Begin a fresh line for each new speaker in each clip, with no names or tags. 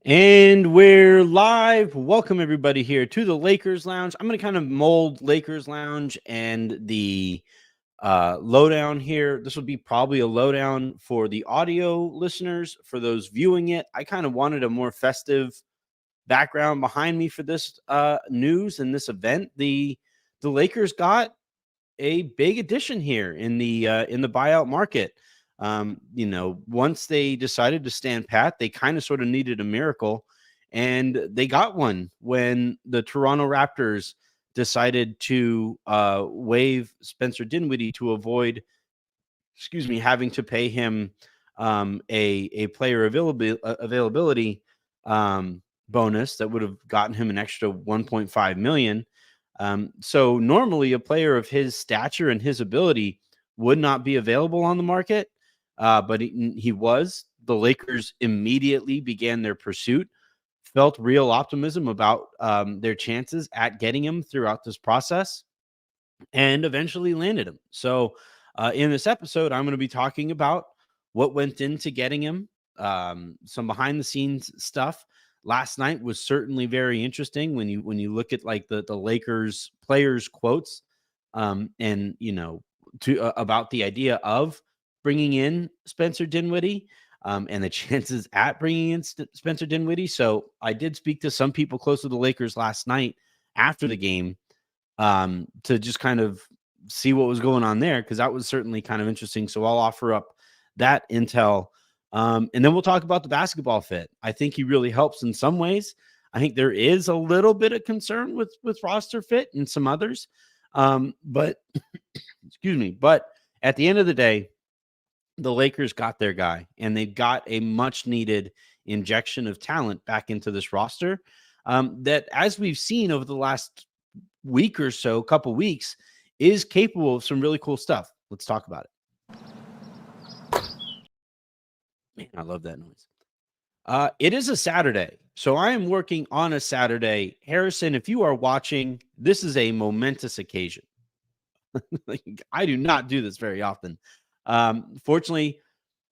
And we're live. Welcome everybody here to the Lakers Lounge. I'm going to kind of mold Lakers Lounge and the lowdown here. This will be probably a lowdown for the audio listeners. For those viewing it, I kind of wanted a more festive background behind me for this news and this event. The Lakers got a big addition here in the buyout market. Once they decided to stand pat, they kind of sort of needed a miracle, and they got one when the Toronto Raptors decided to waive Spencer Dinwiddie to avoid, having to pay him a player availability bonus that would have gotten him an extra 1.5 million. So normally a player of his stature and his ability would not be available on the market, but he was. The Lakers immediately began their pursuit, felt real optimism about their chances at getting him throughout this process, and eventually landed him. So in this episode, I'm going to be talking about what went into getting him, some behind the scenes stuff. Last night was certainly very interesting when you look at like the Lakers players quotes, and about the idea of bringing in Spencer Dinwiddie, and the chances at bringing in Spencer Dinwiddie. So I did speak to some people close to the Lakers last night after the game, to just kind of see what was going on there, because that was certainly kind of interesting. So I'll offer up that intel. And then we'll talk about the basketball fit. I think he really helps in some ways. I think there is a little bit of concern with roster fit and some others. But excuse me. But at the end of the day, the Lakers got their guy, and they got a much needed injection of talent back into this roster. That, as we've seen over the last week or so, couple weeks, is capable of some really cool stuff. Let's talk about it. Man, I love that noise. It is a Saturday, so I am working on a Saturday. Harrison, if you are watching, this is a momentous occasion. I do not do this very often. Fortunately,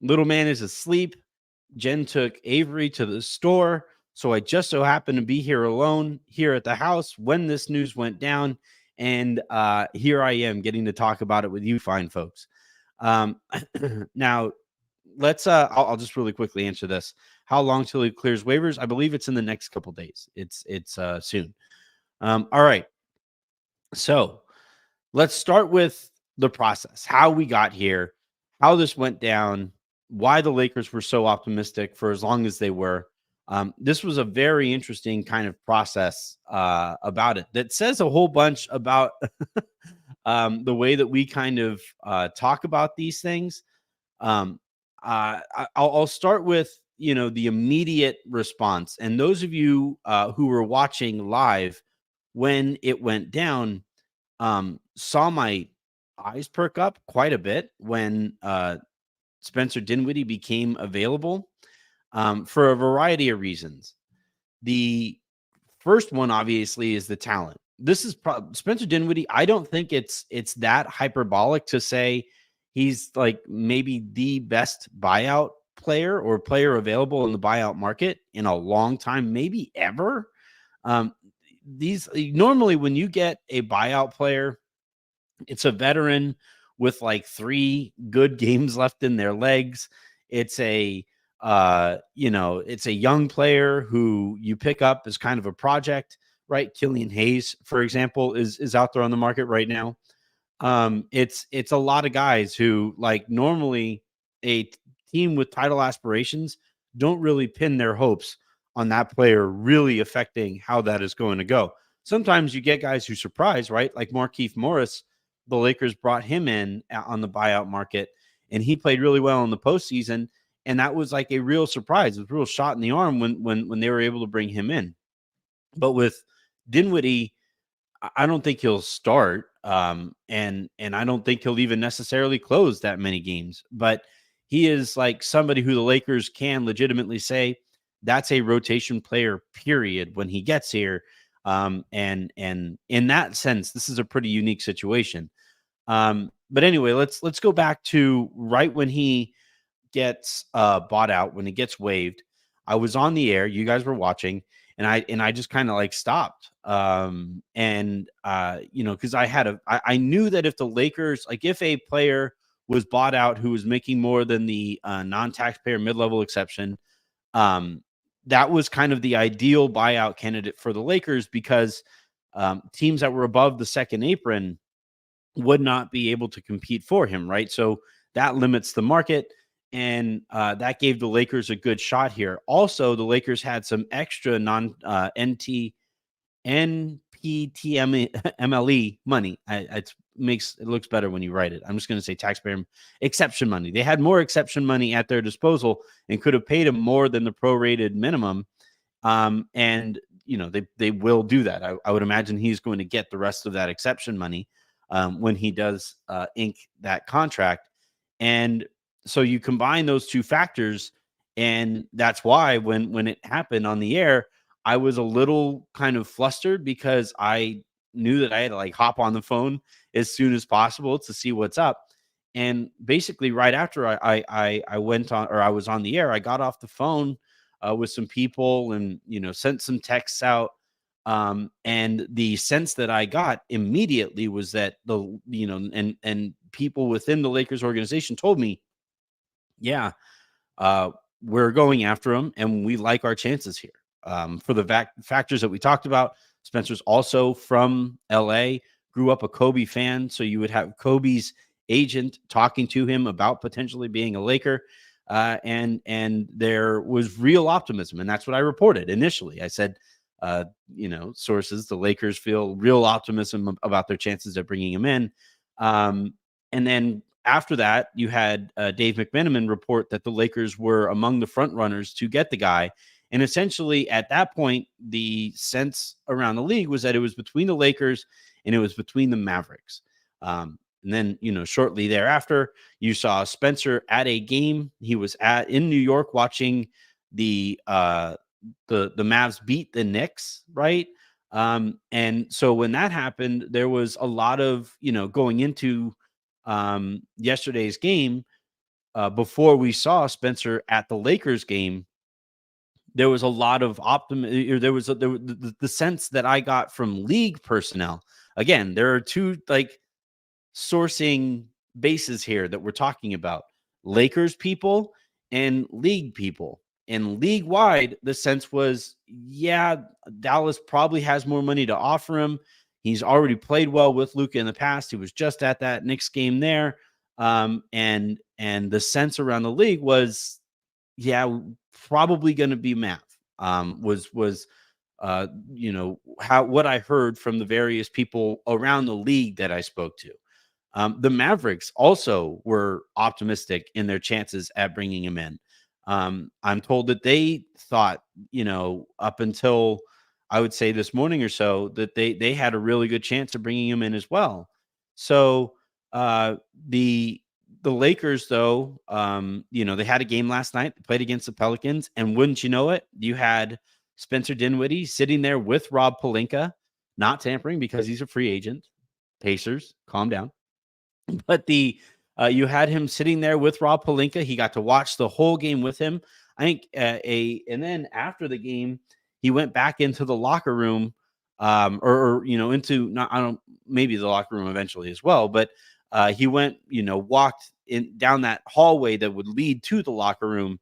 little man is asleep. Jen took Avery to the store, so I just so happened to be here alone here at the house when this news went down, and here I am getting to talk about it with you fine folks. Now, let's I'll just really quickly answer this. How long till he clears waivers? I believe it's in the next couple days. It's soon. All right. So let's start with the process, how we got here, how this went down, why the Lakers were so optimistic for as long as they were. This was a very interesting kind of process about it that says a whole bunch about the way that we kind of talk about these things. I'll start with the immediate response, and those of you who were watching live when it went down saw my eyes perk up quite a bit when Spencer Dinwiddie became available, for a variety of reasons. The first one, obviously, is the talent. This is Spencer Dinwiddie. I don't think it's that hyperbolic to say he's like maybe the best buyout player or player available in the buyout market in a long time, maybe ever. These normally, when you get a buyout player, it's a veteran with like 3 good games left in their legs. It's a it's a young player who you pick up as kind of a project, right? Killian Hayes, for example, is out there on the market right now. It's a lot of guys who, like, normally a team with title aspirations don't really pin their hopes on that player really affecting how that is going to go. Sometimes you get guys who surprise, right? Like Markieff Morris, the Lakers brought him in on the buyout market, and he played really well in the postseason. And that was like a real surprise. It was a real shot in the arm when they were able to bring him in. But with Dinwiddie, I don't think he'll start, and I don't think he'll even necessarily close that many games. But he is like somebody who the Lakers can legitimately say that's a rotation player, period, when he gets here. And in that sense, this is a pretty unique situation. But anyway, let's go back to right when he gets bought out, when he gets waived. I was on the air, you guys were watching, and I just kind of like stopped. Because I knew that if the Lakers, like if a player was bought out who was making more than the non-taxpayer mid-level exception, that was kind of the ideal buyout candidate for the Lakers, because teams that were above the second apron would not be able to compete for him, right? So that limits the market, and that gave the Lakers a good shot here. Also, the Lakers had some extra NPTMLE money. It looks better when you write it. I'm just going to say taxpayer exception money. They had more exception money at their disposal and could have paid him more than the prorated minimum. And they will do that. I would imagine he's going to get the rest of that exception money when he does ink that contract. And so you combine those two factors, and that's why when it happened on the air, I was a little kind of flustered, because I knew that I had to like hop on the phone as soon as possible to see what's up. And basically right after I went on, or I was on the air, I got off the phone with some people and, sent some texts out. And the sense that I got immediately was that and people within the Lakers organization told me, yeah, we're going after him and we like our chances here. For the factors that we talked about, Spencer's also from LA, grew up a Kobe fan. So you would have Kobe's agent talking to him about potentially being a Laker. And there was real optimism. And that's what I reported initially. I said, sources, the Lakers feel real optimism about their chances of bringing him in. And then after that, you had Dave McMenamin report that the Lakers were among the front runners to get the guy. And essentially at that point, the sense around the league was that it was between the Lakers and it was between the Mavericks. And then, shortly thereafter, you saw Spencer at a game. He was in New York watching the Mavs beat the Knicks, right? And so when that happened, there was a lot of, going into yesterday's game, before we saw Spencer at the Lakers game, there was a lot of optimism. There was the sense that I got from league personnel. Again, there are two like sourcing bases here that we're talking about: Lakers people and league people. And league wide, the sense was, yeah, Dallas probably has more money to offer him. He's already played well with Luka in the past. He was just at that Knicks game there. And the sense around the league was, yeah, probably going to be Mav. What I heard from the various people around the league that I spoke to. The Mavericks also were optimistic in their chances at bringing him in. I'm told that they thought, up until I would say this morning or so, that they had a really good chance of bringing him in as well. So the Lakers, though, they had a game last night. They played against the Pelicans, and wouldn't you know it, you had Spencer Dinwiddie sitting there with Rob Pelinka, not tampering because he's a free agent. Pacers, calm down. But you had him sitting there with Rob Pelinka. He got to watch the whole game with him. I think and then after the game, he went back into the locker room, maybe the locker room eventually as well. But he went, walked down that hallway that would lead to the locker room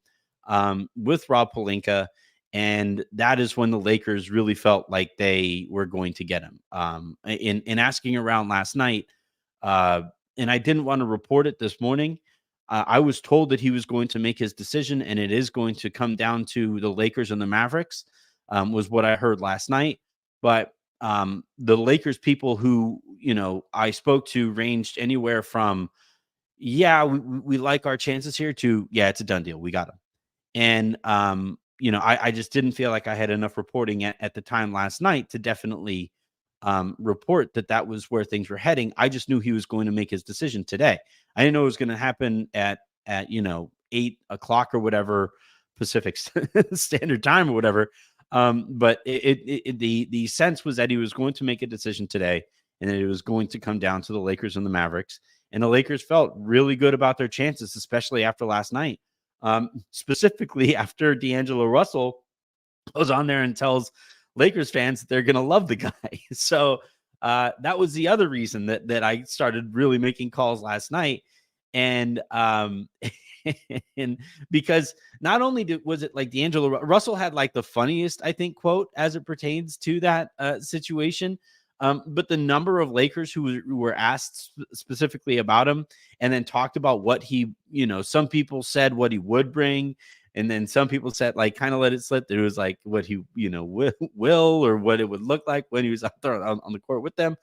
with Rob Pelinka. And that is when the Lakers really felt like they were going to get him. In asking around last night, and I didn't want to report it this morning. I was told that he was going to make his decision, and it is going to come down to the Lakers and the Mavericks, was what I heard last night. But the Lakers people who, I spoke to ranged anywhere from, yeah, we like our chances here, to, yeah, it's a done deal. We got him. And, I just didn't feel like I had enough reporting at the time last night to definitely report that was where things were heading. I just knew he was going to make his decision today. I didn't know it was going to happen at 8 o'clock or whatever Pacific Standard Time or whatever. But the sense was that he was going to make a decision today, and that it was going to come down to the Lakers and the Mavericks. And the Lakers felt really good about their chances, especially after last night. specifically after D'Angelo Russell goes on there and tells Lakers fans that they're going to love the guy. So that was the other reason that I started really making calls last night. And and because not only was it like D'Angelo Russell had like the funniest, I think, quote as it pertains to that situation. But the number of Lakers who were asked specifically about him and then talked about what he, some people said what he would bring. And then some people said, like, kind of let it slip. There was like what he, will or what it would look like when he was out there on the court with them.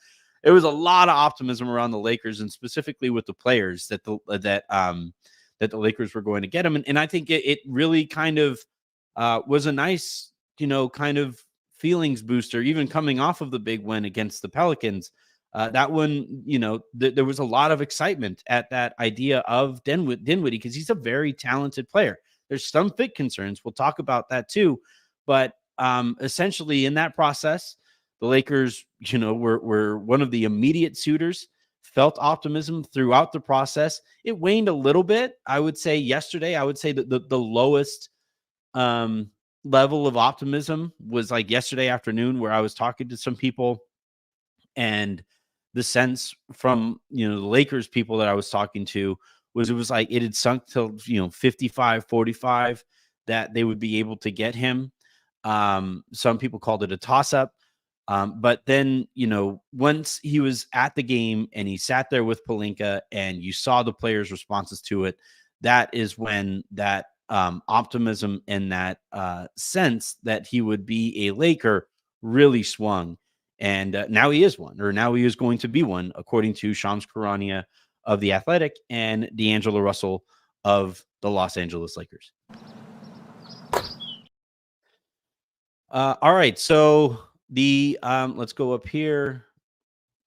There was a lot of optimism around the Lakers and specifically with the players that the Lakers were going to get him. And I think it really kind of was a nice, kind of feelings booster, even coming off of the big win against the Pelicans. That one, there was a lot of excitement at that idea of Dinwiddie because he's a very talented player. There's some fit concerns. We'll talk about that too. But essentially in that process, the Lakers, were one of the immediate suitors, felt optimism throughout the process. It waned a little bit. I would say yesterday, that the lowest level of optimism was like yesterday afternoon where I was talking to some people and the sense from, the Lakers people that I was talking to was it was like it had sunk to 55-45 that they would be able to get him. Some people called it a toss-up. But then, once he was at the game and he sat there with Pelinka and you saw the players' responses to it, that is when that optimism and that sense that he would be a Laker really swung. And now he is one, or now he is going to be one, according to Shams Charania of The Athletic and D'Angelo Russell of the Los Angeles Lakers. All right. So let's go up here.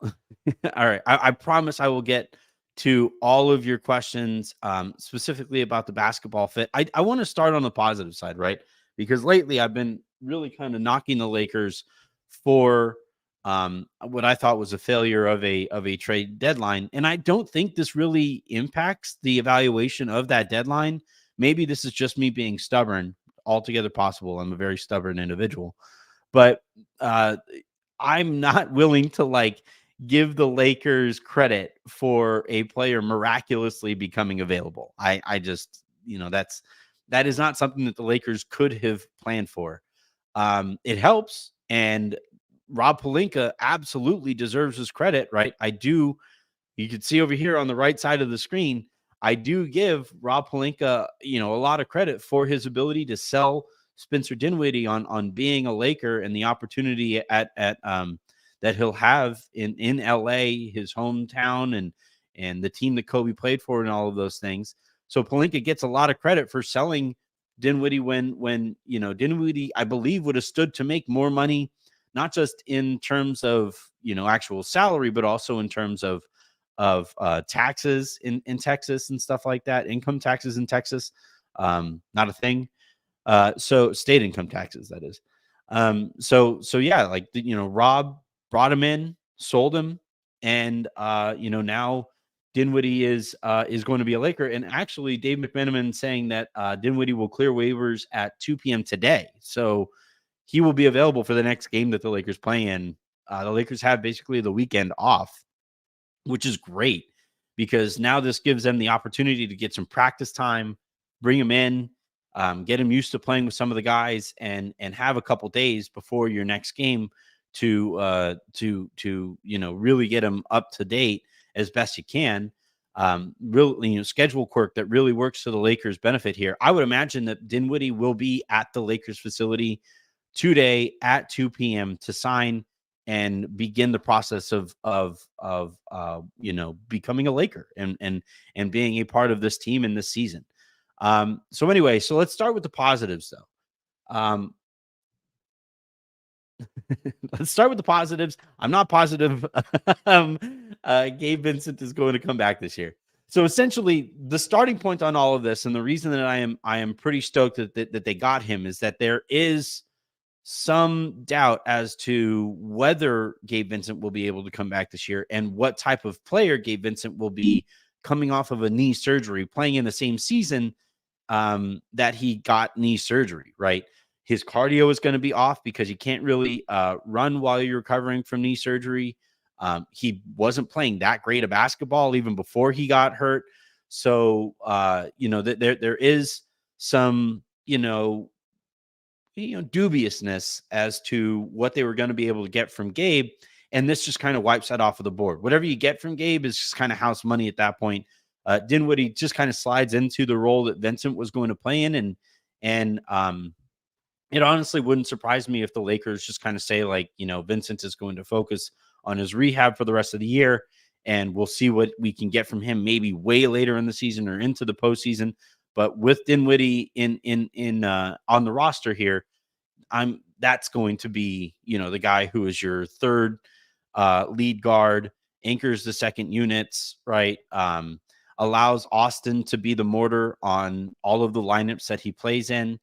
All right. I promise I will get to all of your questions, specifically about the basketball fit. I want to start on the positive side, right? Because lately I've been really kind of knocking the Lakers for what I thought was a failure of a trade deadline. And I don't think this really impacts the evaluation of that deadline. Maybe this is just me being stubborn, altogether possible. I'm a very stubborn individual, but I'm not willing to give the Lakers credit for a player miraculously becoming available. I just, that is not something that the Lakers could have planned for. It helps, and Rob Pelinka absolutely deserves his credit, right? You can see over here on the right side of the screen, I do give Rob Pelinka, a lot of credit for his ability to sell Spencer Dinwiddie on being a Laker and the opportunity at that he'll have in LA, his hometown, and the team that Kobe played for and all of those things. So Pelinka gets a lot of credit for selling Dinwiddie when Dinwiddie, I believe, would have stood to make more money, not just in terms of, actual salary, but also in terms of taxes in Texas and stuff like that. Income taxes in Texas, not a thing. So state income taxes, that is. So yeah, Rob brought him in, sold him, and now Dinwiddie is going to be a Laker. And actually, Dave McMenamin saying that Dinwiddie will clear waivers at 2 p.m. today, so he will be available for the next game that the Lakers play in. The Lakers have basically the weekend off, which is great because now this gives them the opportunity to get some practice time, bring him in, get him used to playing with some of the guys, and have a couple days before your next game to really get him up to date as best you can. Really, schedule quirk that really works to the Lakers' benefit here. I would imagine that Dinwiddie will be at the Lakers facility today at 2 p.m. to sign and begin the process of becoming a Laker and being a part of this team in this season. So anyway, so let's start with the positives though. Let's start with the positives. I'm not positive Gabe Vincent is going to come back this year. So essentially, the starting point on all of this, and the reason that I am pretty stoked that they got him, is that there is some doubt as to whether Gabe Vincent will be able to come back this year and what type of player Gabe Vincent will be coming off of a knee surgery, playing in the same season that he got knee surgery, right? His cardio is going to be off because he can't really run while you're recovering from knee surgery. He wasn't playing that great of basketball even before he got hurt. So, there is some, dubiousness as to what they were going to be able to get from Gabe. And this just kind of wipes that off of the board. Whatever you get from Gabe is just kind of house money at that point. Dinwiddie just kind of slides into the role that Vincent was going to play in. And it honestly wouldn't surprise me if the Lakers just kind of say, like, Vincent is going to focus on his rehab for the rest of the year. And we'll see what we can get from him maybe way later in the season or into the postseason. But with Dinwiddie on the roster here, that's going to be, the guy who is your third lead guard, anchors the second units, right? Allows Austin to be the mortar on all of the lineups that he plays in.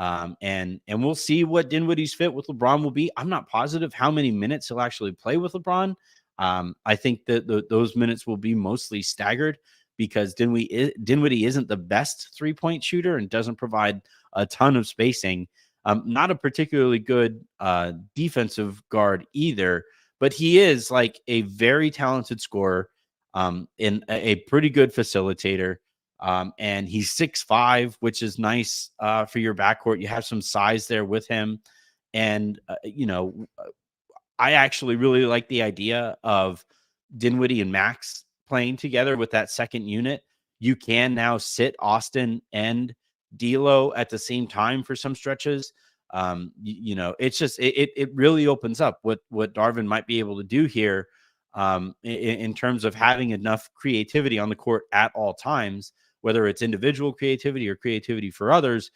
And we'll see what Dinwiddie's fit with LeBron will be. I'm not positive how many minutes he'll actually play with LeBron. I think that those minutes will be mostly staggered because Dinwiddie isn't the best 3-point shooter and doesn't provide a ton of spacing. Not a particularly good defensive guard either, but he is like a very talented scorer, and a pretty good facilitator. And he's 6'5", which is nice for your backcourt. You have some size there with him. And, I actually really like the idea of Dinwiddie and Max playing together with that second unit. You can now sit Austin and D'Lo at the same time for some stretches. It's just it really opens up what Darvin might be able to do here in terms of having enough creativity on the court at all times, whether it's individual creativity or creativity for others.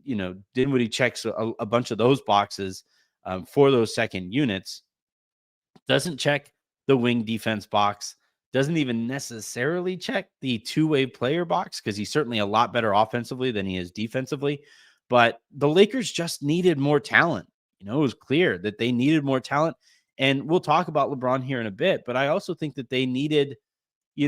Dinwiddie checks a bunch of those boxes for those second units. Doesn't check the wing defense box. Doesn't even necessarily check the two-way player box because he's certainly a lot better offensively than he is defensively. But the Lakers just needed more talent. It was clear that they needed more talent. And we'll talk about LeBron here in a bit, but I also think that they needed, they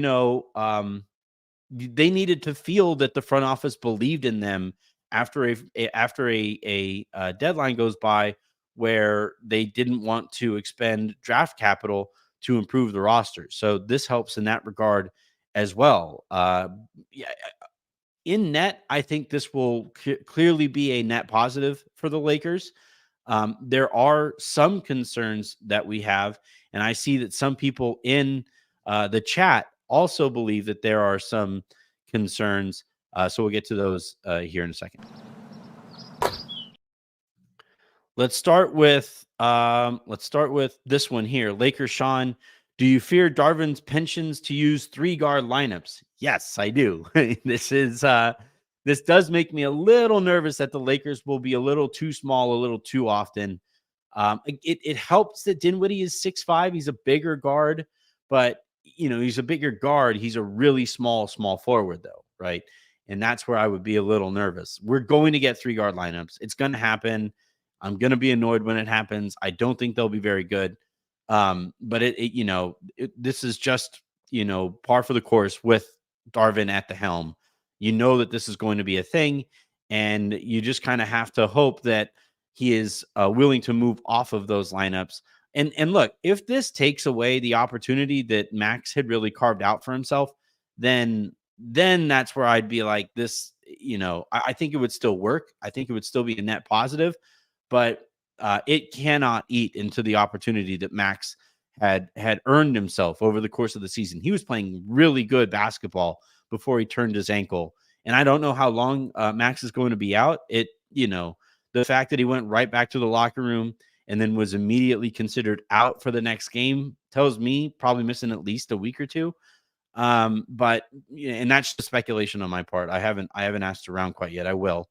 needed to feel that the front office believed in them after a deadline goes by where they didn't want to expend draft capital to improve the roster. So this helps in that regard as well. In net, I think this will clearly be a net positive for the Lakers. There are some concerns that we have, and I see that some people in the chat also believe that there are some concerns. So we'll get to those here in a second. Let's start with this one here. Lakers Shan, do you fear Darvin's pensions to use 3-guard lineups? Yes, I do. This does make me a little nervous that the Lakers will be a little too small, a little too often. It helps that Dinwiddie is 6'5". He's a bigger guard, but he's a bigger guard. He's a really small forward though, right? And that's where I would be a little nervous. We're going to get 3-guard lineups. It's going to happen. I'm going to be annoyed when it happens. I don't think they'll be very good. But this is just, par for the course with Darvin at the helm. That this is going to be a thing, and you just kind of have to hope that he is willing to move off of those lineups. And look, if this takes away the opportunity that Max had really carved out for himself, then that's where I'd be like this, I think it would still work. I think it would still be a net positive, but it cannot eat into the opportunity that Max had earned himself over the course of the season. He was playing really good basketball before he turned his ankle. And I don't know how long Max is going to be out. The fact that he went right back to the locker room and then was immediately considered out for the next game tells me probably missing at least a week or two. But and that's just speculation on my part. I haven't asked around quite yet. I will.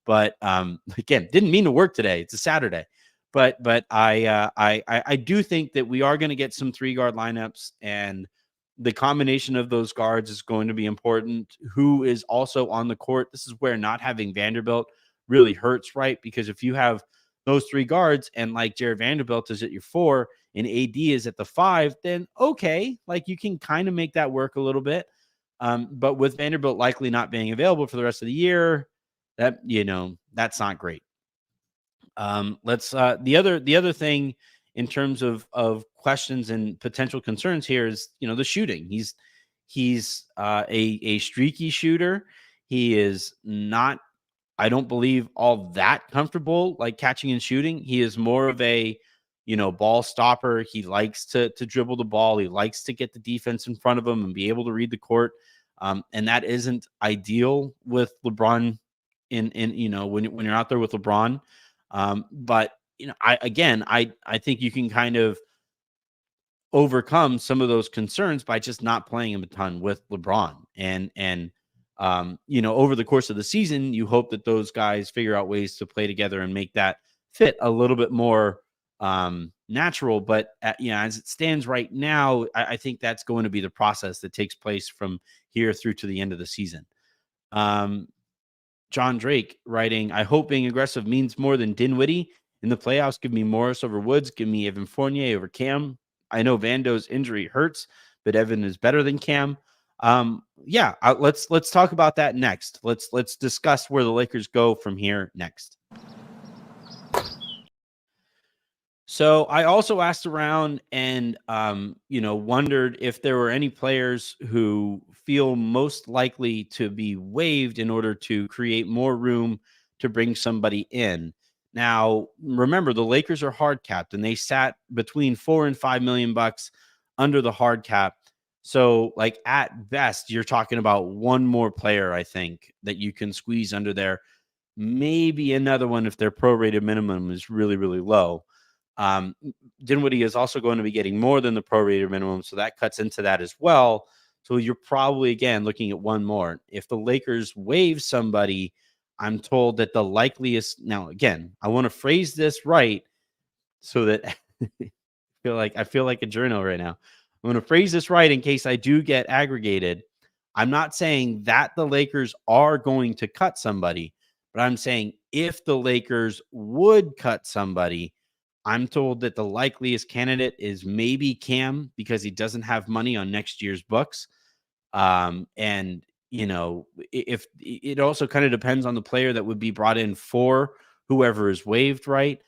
But again, didn't mean to work today. It's a Saturday. But I do think that we are going to get some 3-guard lineups, and the combination of those guards is going to be important. Who is also on the court? This is where not having Vanderbilt really hurts, right? Because if you have those 3 guards and like Jared Vanderbilt is at your 4 and AD is at the 5, then okay, like you can kind of make that work a little bit. But with Vanderbilt likely not being available for the rest of the year, that's not great. Let's the other thing in terms of questions and potential concerns here is the shooting. He's a streaky shooter. He is not, I don't believe, all that comfortable like catching and shooting. He is more of a ball stopper. He likes to dribble the ball. He likes to get the defense in front of him and be able to read the court. And that isn't ideal with LeBron in when you're out there with LeBron. But I think you can kind of overcome some of those concerns by just not playing him a ton with LeBron. And over the course of the season, you hope that those guys figure out ways to play together and make that fit a little bit more natural. But as it stands right now, I think that's going to be the process that takes place from here through to the end of the season. John Drake writing, I hope being aggressive means more than Dinwiddie in the playoffs. Give me Morris over Woods. Give me Evan Fournier over Cam. I know Vando's injury hurts, but Evan is better than Cam. Let's talk about that next. Let's discuss where the Lakers go from here next. So I also asked around and, wondered if there were any players who feel most likely to be waived in order to create more room to bring somebody in. Now, remember, the Lakers are hard capped and they sat between $4 and $5 million under the hard cap. So, like, at best, you're talking about one more player, I think, that you can squeeze under there. Maybe another one if their prorated minimum is really, really low. Dinwiddie is also going to be getting more than the prorated minimum, so that cuts into that as well. So you're probably, again, looking at one more. If the Lakers waive somebody, I'm told that the likeliest, now, again, I want to phrase this right so that I feel like a journo right now. I'm going to phrase this right in case I do get aggregated. I'm not saying that the Lakers are going to cut somebody, but I'm saying if the Lakers would cut somebody, I'm told that the likeliest candidate is maybe Cam because he doesn't have money on next year's books. And if it also kind of depends on the player that would be brought in for whoever is waived, right?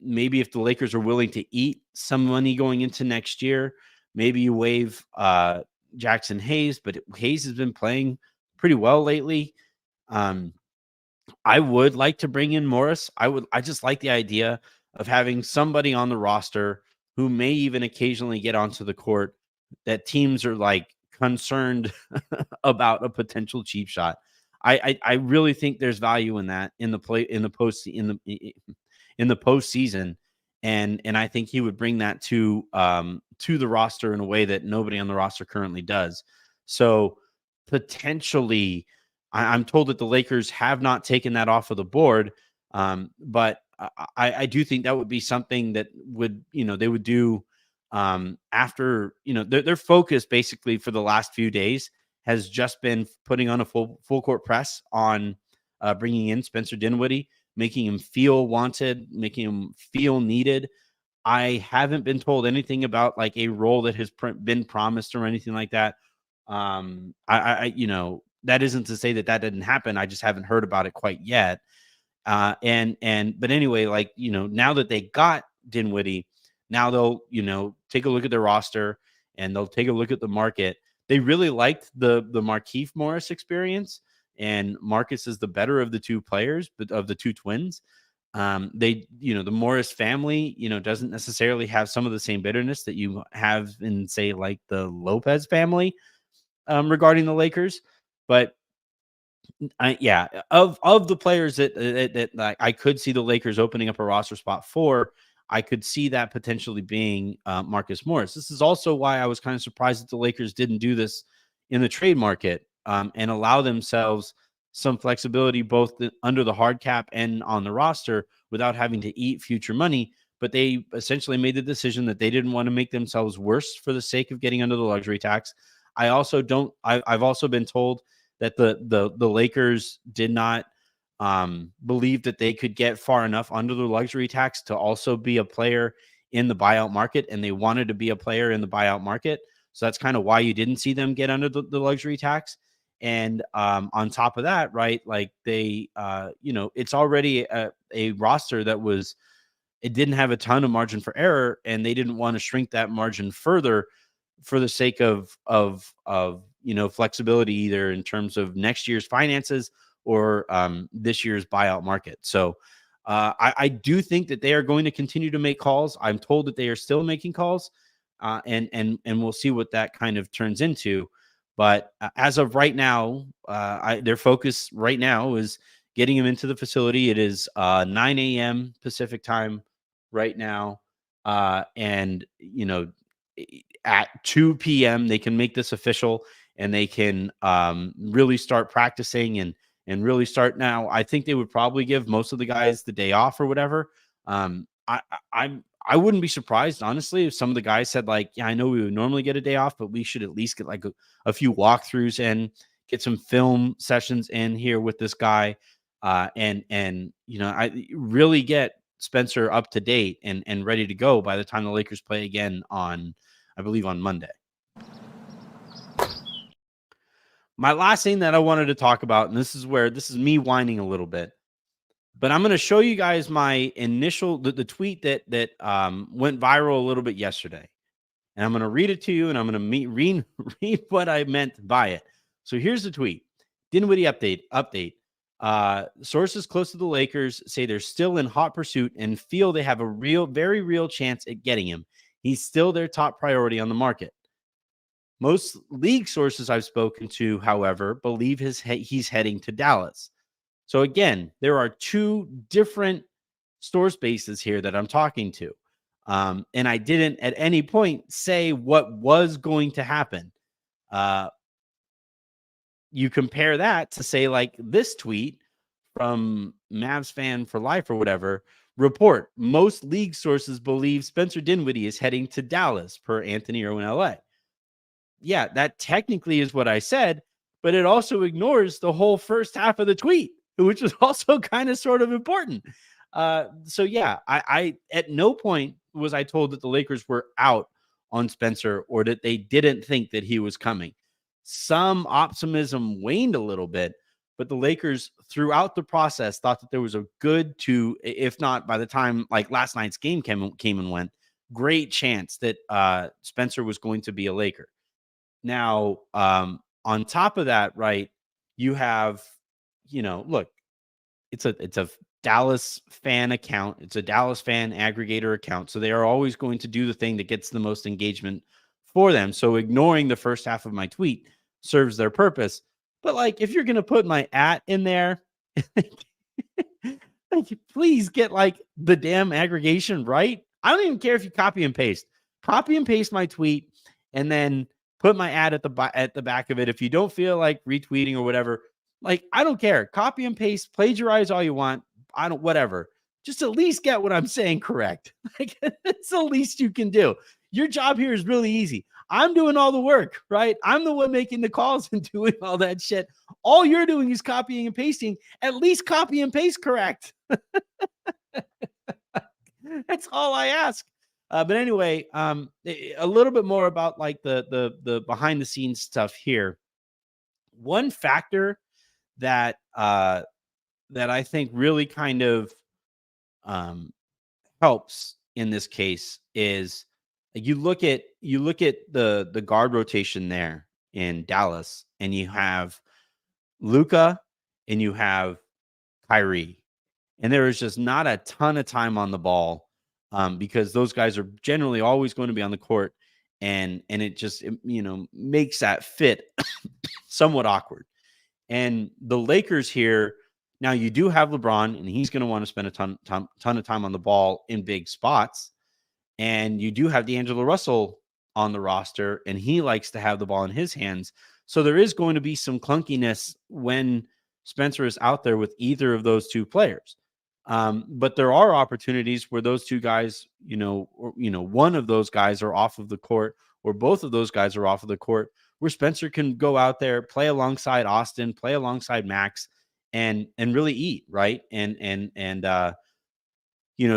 Maybe if the Lakers are willing to eat some money going into next year, maybe you waive Jackson Hayes, but Hayes has been playing pretty well lately. I would like to bring in Morris. I just like the idea of having somebody on the roster who may even occasionally get onto the court that teams are like concerned about a potential cheap shot. I really think there's value in that in the postseason, and I think he would bring that to the roster in a way that nobody on the roster currently does. So potentially, I'm told that the Lakers have not taken that off of the board, but I do think that would be something that would, they would do after, their focus basically for the last few days has just been putting on a full court press on bringing in Spencer Dinwiddie, making him feel wanted, making him feel needed. I haven't been told anything about like a role that has been promised or anything like that. That isn't to say that didn't happen. I just haven't heard about it quite yet. But anyway, like, now that they got Dinwiddie, now they'll, take a look at their roster and they'll take a look at the market. They really liked the Markieff Morris experience, and Marcus is the better of the two players, but of the two twins. The Morris family, doesn't necessarily have some of the same bitterness that you have in, say, like the Lopez family regarding the Lakers. But of the players that I could see the Lakers opening up a roster spot for, I could see that potentially being Marcus Morris. This is also why I was kind of surprised that the Lakers didn't do this in the trade market and allow themselves some flexibility both under the hard cap and on the roster without having to eat future money. But they essentially made the decision that they didn't want to make themselves worse for the sake of getting under the luxury tax. I've also been told that the Lakers did not believe that they could get far enough under the luxury tax to also be a player in the buyout market, and they wanted to be a player in the buyout market. So that's kind of why you didn't see them get under the luxury tax. And on top of that, right, like they, it's already a roster that was, it didn't have a ton of margin for error, and they didn't want to shrink that margin further for the sake of flexibility, either in terms of next year's finances or this year's buyout market. So I do think that they are going to continue to make calls. I'm told that they are still making calls, and we'll see what that kind of turns into. But as of right now, their focus right now is getting him into the facility. It is 9 a.m. Pacific time right now, and at 2 p.m. they can make this official, and they can really start practicing and really start. Now, I think they would probably give most of the guys the day off or whatever. I wouldn't be surprised, honestly, if some of the guys said, like, yeah, I know we would normally get a day off, but we should at least get like a few walkthroughs in, get some film sessions in here with this guy, and I really get Spencer up to date and ready to go by the time the Lakers play again on, I believe, on Monday. My last thing that I wanted to talk about, and this is me whining a little bit, but I'm going to show you guys my initial, the tweet that went viral a little bit yesterday. And I'm going to read it to you, and I'm going to read what I meant by it. So here's the tweet. Dinwiddie update. Sources close to the Lakers say they're still in hot pursuit and feel they have a very real chance at getting him. He's still their top priority on the market. Most league sources I've spoken to, however, believe he's heading to Dallas. So again, there are two different source bases here that I'm talking to. And I didn't at any point say what was going to happen. You compare that to, say, like this tweet from Mavs Fan for Life or whatever. Report: most league sources believe Spencer Dinwiddie is heading to Dallas per Anthony Irwin LA. Yeah, that technically is what I said, but it also ignores the whole first half of the tweet, which is also kind of sort of important. So yeah, I at no point was I told that the Lakers were out on Spencer or that they didn't think that he was coming. Some optimism waned a little bit, but the Lakers throughout the process thought that there was a good to, if not by the time like last night's game came and went, great chance that Spencer was going to be a Laker. Now, on top of that, right, you have, look, it's a Dallas fan account. It's a Dallas fan aggregator account. So they are always going to do the thing that gets the most engagement for them. So ignoring the first half of my tweet serves their purpose. But like, if you're going to put my @ in there, please get like the damn aggregation right. I don't even care if you copy and paste my tweet and then put my @ at the back of it. If you don't feel like retweeting or whatever, like, I don't care. Copy and paste, plagiarize all you want. Whatever. Just at least get what I'm saying correct. Like, it's the least you can do. Your job here is really easy. I'm doing all the work, right? I'm the one making the calls and doing all that shit. All you're doing is copying and pasting. At least copy and paste correct. That's all I ask. But anyway, a little bit more about like the behind the scenes stuff here. One factor that I think really kind of helps in this case is you look at the guard rotation there in Dallas, and you have Luka and you have Kyrie, and there is just not a ton of time on the ball because those guys are generally always going to be on the court, and it just makes that fit somewhat awkward. And the Lakers here, now you do have LeBron, and he's going to want to spend a ton of time on the ball in big spots. And you do have D'Angelo Russell on the roster, and he likes to have the ball in his hands. So there is going to be some clunkiness when Spencer is out there with either of those two players. But there are opportunities where those two guys, one of those guys are off of the court, or both of those guys are off of the court, where Spencer can go out there, play alongside Austin, play alongside Max, and really eat, right? And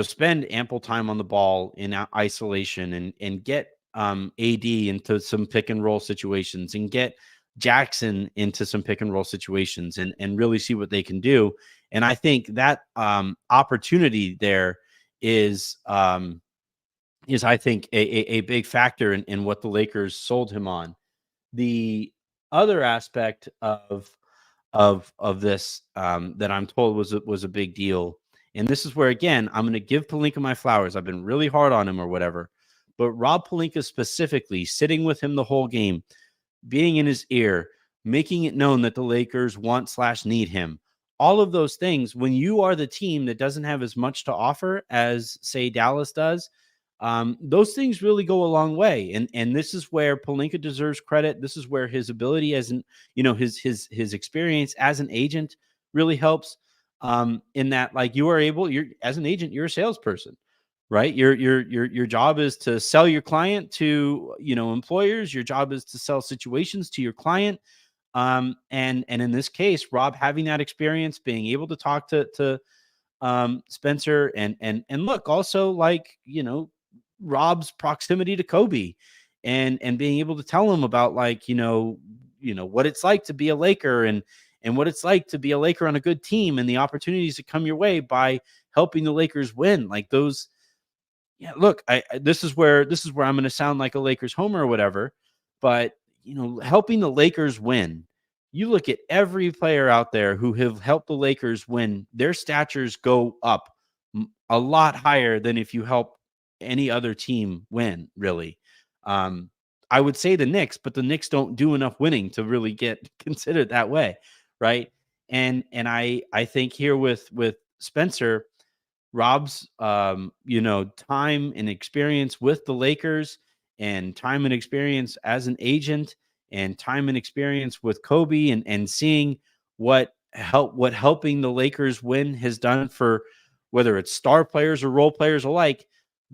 spend ample time on the ball in isolation and get AD into some pick and roll situations and get Jackson into some pick and roll situations and really see what they can do. And I think that opportunity there is I think a big factor in what the Lakers sold him on. The other aspect of this that I'm told was a big deal, and this is where again I'm going to give Pelinka my flowers. I've been really hard on him or whatever, but Rob Pelinka specifically sitting with him the whole game, being in his ear, making it known that the Lakers want/need him. All of those things, when you are the team that doesn't have as much to offer as, say, Dallas does, those things really go a long way. And this is where Pelinka deserves credit. This is where his ability as an, his experience as an agent really helps. In that, like, you're as an agent, you're a salesperson, right? Your job is to sell your client to, employers. Your job is to sell situations to your client. And in this case, Rob having that experience, being able to talk to Spencer and look also, like, Rob's proximity to Kobe and being able to tell him about, like, what it's like to be a Laker and what it's like to be a Laker on a good team and the opportunities that come your way by helping the Lakers win. Like those, yeah, look, this is where I'm going to sound like a Lakers homer or whatever, but helping the Lakers win. You look at every player out there who have helped the Lakers win, their statures go up a lot higher than if you help any other team win, really. I would say the Knicks, but the Knicks don't do enough winning to really get considered that way, right? And I think here with Spencer, Rob's time and experience with the Lakers and time and experience as an agent and time and experience with Kobe and seeing what helping the Lakers win has done for whether it's star players or role players alike,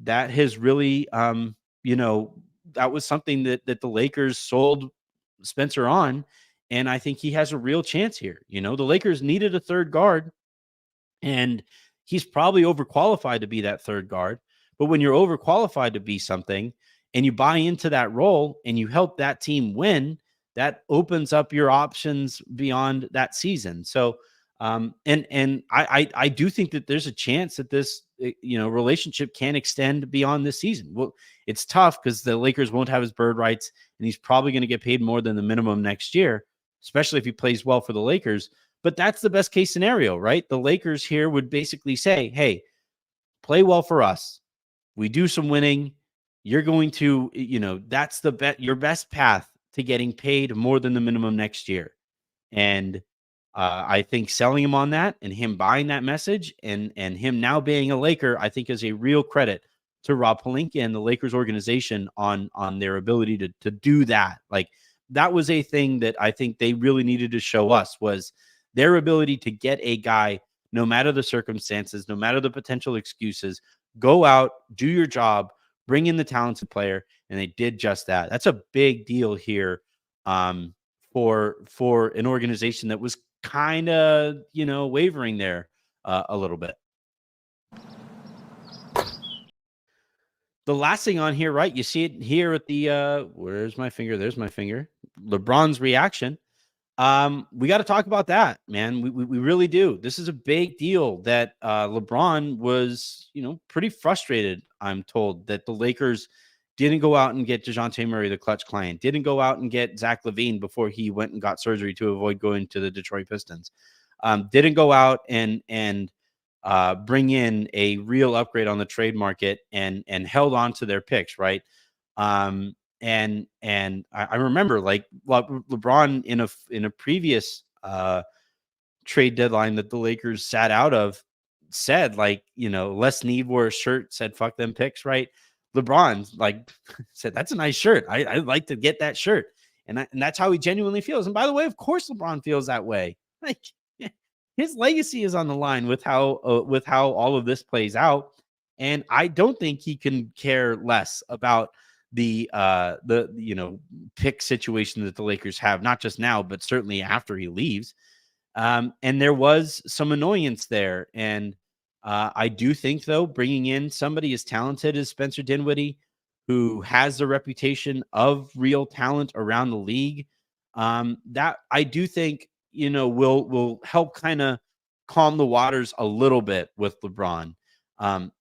that has really that was something that the Lakers sold Spencer on. And I think he has a real chance here. The Lakers needed a third guard, and he's probably overqualified to be that third guard. But when you're overqualified to be something and you buy into that role and you help that team win, that opens up your options beyond that season. So, and I do think that there's a chance that this, relationship can extend beyond this season. Well, it's tough because the Lakers won't have his bird rights and he's probably going to get paid more than the minimum next year, especially if he plays well for the Lakers. But that's the best case scenario, right? The Lakers here would basically say, hey, play well for us. We do some winning. You're going to, that's your best path to getting paid more than the minimum next year. And I think selling him on that and him buying that message and him now being a Laker, I think is a real credit to Rob Pelinka and the Lakers organization on their ability to do that. Like, that was a thing that I think they really needed to show us, was their ability to get a guy, no matter the circumstances, no matter the potential excuses, go out, do your job, bring in the talented player, and they did just that. That's a big deal here for an organization that was kind of, wavering there a little bit. The last thing on here, right? You see it here at the where's my finger? There's my finger. LeBron's reaction. We got to talk about that, man. We really do. This is a big deal that LeBron was, pretty frustrated, I'm told, that the Lakers didn't go out and get DeJounte Murray, the clutch client, didn't go out and get Zach LaVine before he went and got surgery to avoid going to the Detroit Pistons. Didn't go out and bring in a real upgrade on the trade market and held on to their picks, right? And I remember, like, LeBron in a previous trade deadline that the Lakers sat out of said, like, Les Need wore a shirt, said fuck them picks, right? LeBron, like, said that's a nice shirt. I'd like to get that shirt, and that's how he genuinely feels. And by the way, of course, LeBron feels that way. Like, his legacy is on the line with how all of this plays out, and I don't think he can care less about the pick situation that the Lakers have, not just now, but certainly after he leaves. And there was some annoyance there. And I do think, though, bringing in somebody as talented as Spencer Dinwiddie, who has the reputation of real talent around the league, that I do think, will help kind of calm the waters a little bit with LeBron.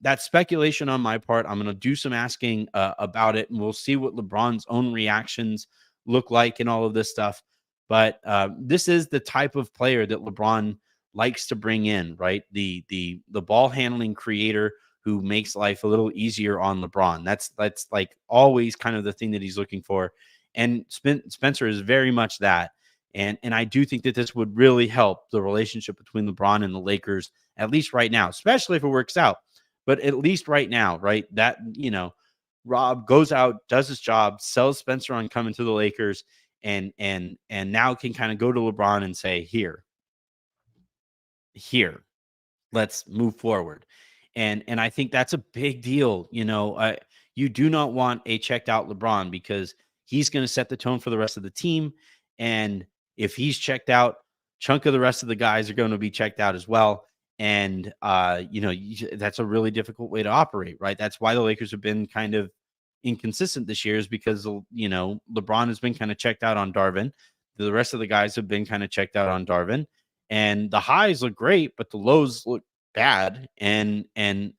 That's speculation on my part. I'm going to do some asking about it, and we'll see what LeBron's own reactions look like and all of this stuff. But this is the type of player that LeBron likes to bring in, right? The ball handling creator who makes life a little easier on LeBron. That's like always kind of the thing that he's looking for. And Spencer is very much that. And I do think that this would really help the relationship between LeBron and the Lakers, at least right now, especially if it works out. But at least right now, right? That, Rob goes out, does his job, sells Spencer on coming to the Lakers, and now can kind of go to LeBron and say, here, let's move forward. And I think that's a big deal. You do not want a checked out LeBron, because he's going to set the tone for the rest of the team. And if he's checked out, chunk of the rest of the guys are going to be checked out as well. And that's a really difficult way to operate, right? That's why the Lakers have been kind of inconsistent this year, is because LeBron has been kind of checked out on Darvin. The rest of the guys have been kind of checked out on Darvin. And the highs look great, but the lows look bad. And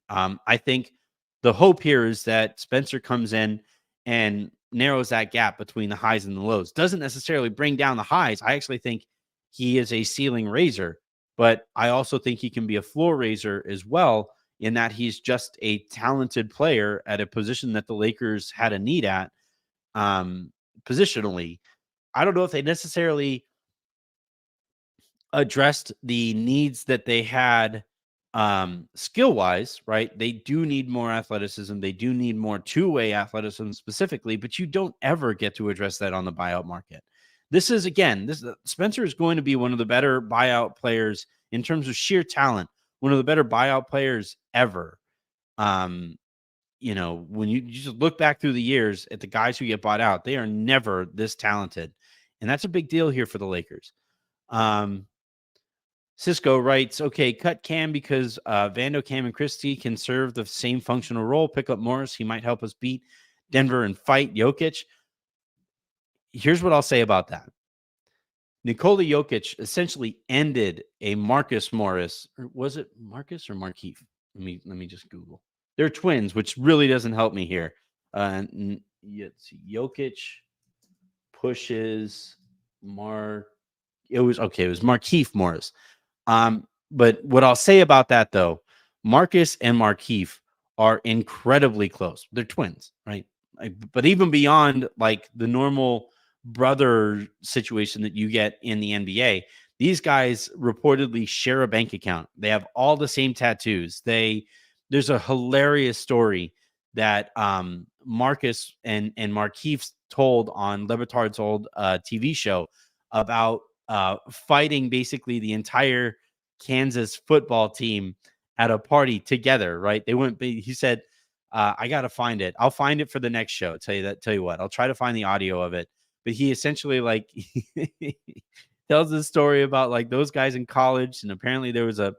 I think the hope here is that Spencer comes in and narrows that gap between the highs and the lows. Doesn't necessarily bring down the highs. I actually think he is a ceiling raiser, but I also think he can be a floor raiser as well, in that he's just a talented player at a position that the Lakers had a need at, positionally. I don't know if they necessarily addressed the needs that they had skill wise, right? They do need more athleticism. They do need more two-way athleticism specifically, but you don't ever get to address that on the buyout market. This is, again, Spencer is going to be one of the better buyout players in terms of sheer talent, one of the better buyout players ever. When you just look back through the years at the guys who get bought out, they are never this talented. And that's a big deal here for the Lakers. Cisco writes, okay, cut Cam because Vando, Cam, and Christie can serve the same functional role. Pick up Morris. He might help us beat Denver and fight Jokic. Here's what I'll say about that. Nikola Jokic essentially ended a Marcus Morris. Or was it Marcus or Markieff? Let me just Google. They're twins, which really doesn't help me here. Jokic pushes It was Markieff Morris. But what I'll say about that, though, Marcus and Markieff are incredibly close. They're twins, right? But even beyond like the normal brother situation that you get in the NBA, these guys reportedly share a bank account. They have all the same tattoos. There's a hilarious story that Marcus and Markieff told on Le Batard's old TV show about fighting basically the entire Kansas football team at a party together, right? He said, I got to find it. I'll find it for the next show. Tell you what, I'll try to find the audio of it. But he essentially tells this story about like those guys in college. And apparently there was a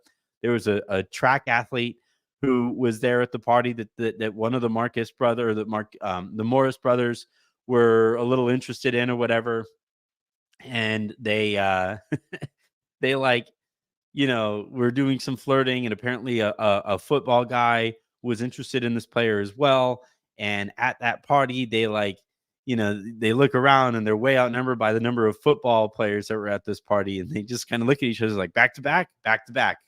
track athlete who was there at the party that one of the Marcus brother, or the Morris brothers were a little interested in or whatever. And they were doing some flirting, and apparently a football guy was interested in this player as well. And at that party, they look around and they're way outnumbered by the number of football players that were at this party. And they just kind of look at each other like, back to back.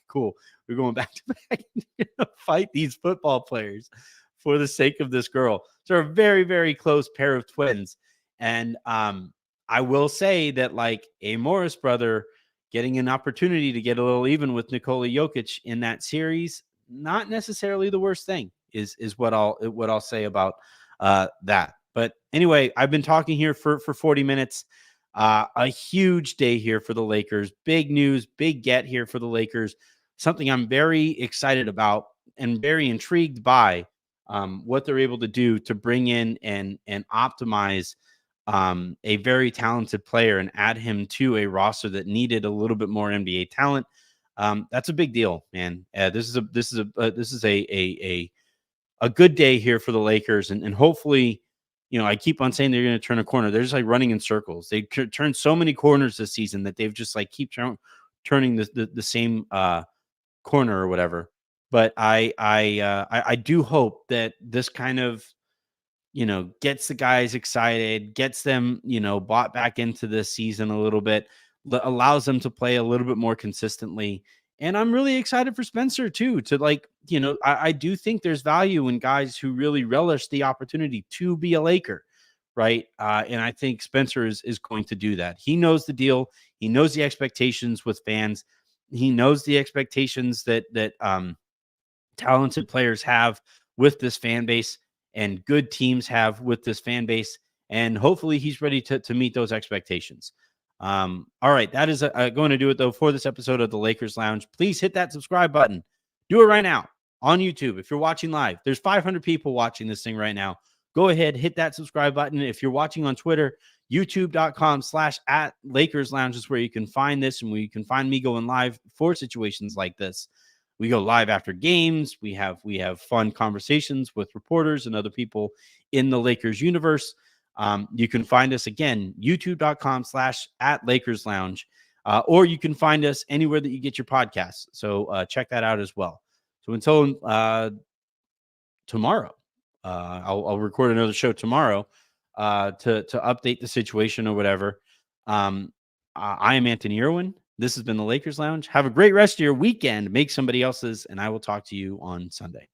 Cool. We're going back to back and fight these football players for the sake of this girl. So they're a very, very close pair of twins. And I will say that like a Morris brother getting an opportunity to get a little even with Nikola Jokic in that series, not necessarily the worst thing is what I'll say about that. But anyway, I've been talking here for 40 minutes. A huge day here for the Lakers. Big news, big get here for the Lakers. Something I'm very excited about and very intrigued by what they're able to do to bring in and optimize a very talented player and add him to a roster that needed a little bit more NBA talent. That's a big deal, man. This is a a good day here for the Lakers, and hopefully, I keep on saying they're going to turn a corner. They're just like running in circles. They turned so many corners this season that they've just like keep turning the same corner or whatever. But I do hope that this kind of gets the guys excited, gets them, bought back into this season a little bit, allows them to play a little bit more consistently. And I'm really excited for Spencer too, to I do think there's value in guys who really relish the opportunity to be a Laker. Right. And I think Spencer is going to do that. He knows the deal. He knows the expectations with fans. He knows the expectations that talented players have with this fan base and good teams have with this fan base. And hopefully he's ready to meet those expectations. All right. That is going to do it, though, for this episode of the Lakers Lounge. Please hit that subscribe button. Do it right now on YouTube. If you're watching live, there's 500 people watching this thing right now. Go ahead, hit that subscribe button. If you're watching on Twitter, youtube.com/@Lakers Lounge is where you can find this and where you can find me going live for situations like this. We go live after games. We have fun conversations with reporters and other people in the Lakers universe. You can find us again, youtube.com/@Lakers Lounge, or you can find us anywhere that you get your podcasts. So check that out as well. So until tomorrow, I'll record another show tomorrow to update the situation or whatever. I am Anthony Irwin. This has been the Lakers Lounge. Have a great rest of your weekend. Make somebody else's, and I will talk to you on Sunday.